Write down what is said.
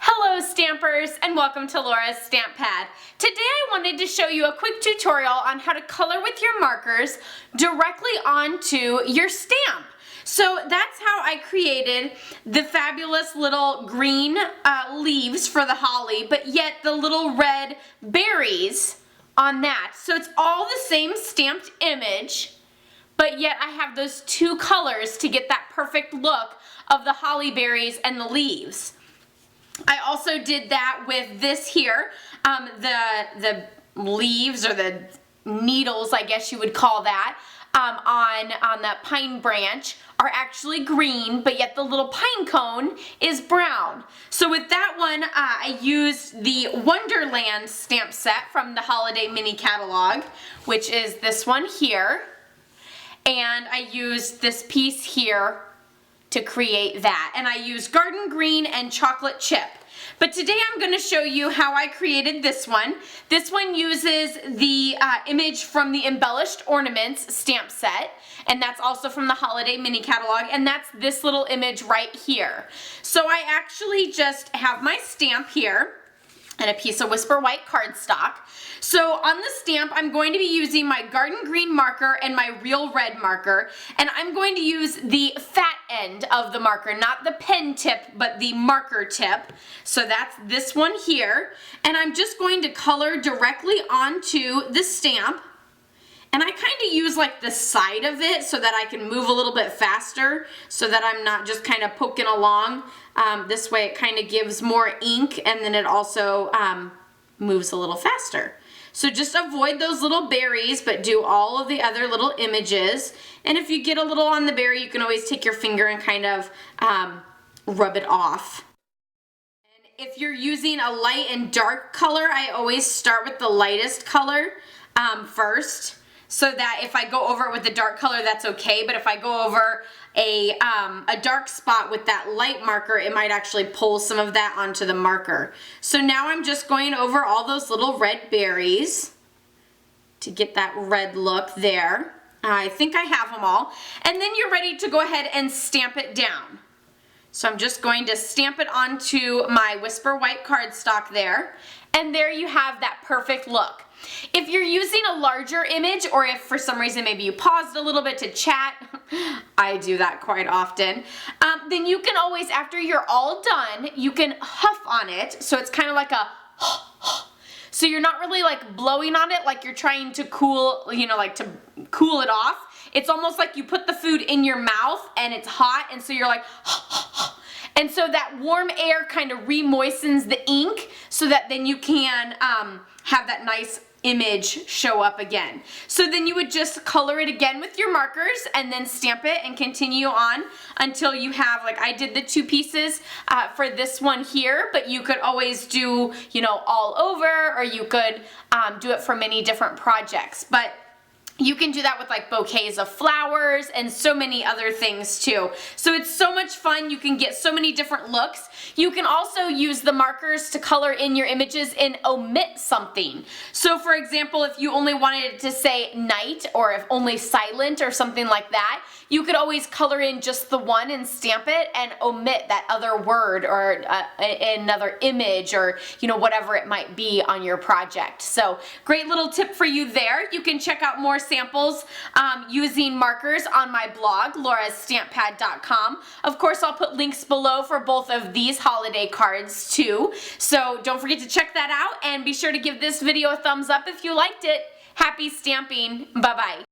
Hello Stampers, and welcome to Laura's Stamp Pad. Today I wanted to show you a quick tutorial on how to color with your markers directly onto your stamp. So that's how I created the fabulous little green leaves for the holly, but yet the little red berries on that. So it's all the same stamped image, but yet I have those two colors to get that perfect look of the holly berries and the leaves. I also did that with this here, the leaves or the needles, I guess you would call that, on the pine branch are actually green, but yet the little pine cone is brown. So with that one, I used the Wonderland stamp set from the Holiday Mini Catalog, which is this one here, and I used this piece here to create that, and I used garden green and chocolate chip. But today I'm going to show you how I created this one. This one uses the image from the Embellished Ornaments stamp set, and that's also from the Holiday Mini Catalog, and that's this little image right here. So I actually just have my stamp here and a piece of Whisper White cardstock. So on the stamp, I'm going to be using my garden green marker and my real red marker, and I'm going to use the fat end of the marker, not the pen tip, but the marker tip. So that's this one here, and I'm just going to color directly onto the stamp. And I kind of use like the side of it so that I can move a little bit faster so that I'm not just kind of poking along. This way it kind of gives more ink, and then it also moves a little faster. So just avoid those little berries, but do all of the other little images. And if you get a little on the berry, you can always take your finger and kind of rub it off. And if you're using a light and dark color, I always start with the lightest color first, so that if I go over it with the dark color, that's okay. But if I go over a dark spot with that light marker, it might actually pull some of that onto the marker. So now I'm just going over all those little red berries to get that red look there. I think I have them all. And then you're ready to go ahead and stamp it down. So I'm just going to stamp it onto my Whisper White cardstock there. And there you have that perfect look. If you're using a larger image, or if for some reason maybe you paused a little bit to chat, I do that quite often, then you can always, after you're all done, you can huff on it. So it's kind of like a so you're not really like blowing on it like you're trying to cool, you know, like to cool it off. It's almost like you put the food in your mouth and it's hot, and so you're like and so that warm air kind of re-moistens the ink so that then you can have that nice image show up again. So then you would just color it again with your markers and then stamp it and continue on until you have, like I did the two pieces for this one here, but you could always do, you know, all over, or you could do it for many different projects. But you can do that with like bouquets of flowers and so many other things too. So it's so much fun. You can get so many different looks. You can also use the markers to color in your images and omit something. So for example, if you only wanted it to say night, or if only silent or something like that, you could always color in just the one and stamp it and omit that other word or another image, or you know, whatever it might be on your project. So great little tip for you there. You can check out more samples using markers on my blog, laurastamppad.com. Of course, I'll put links below for both of these holiday cards too. So don't forget to check that out, and be sure to give this video a thumbs up if you liked it. Happy stamping. Bye-bye.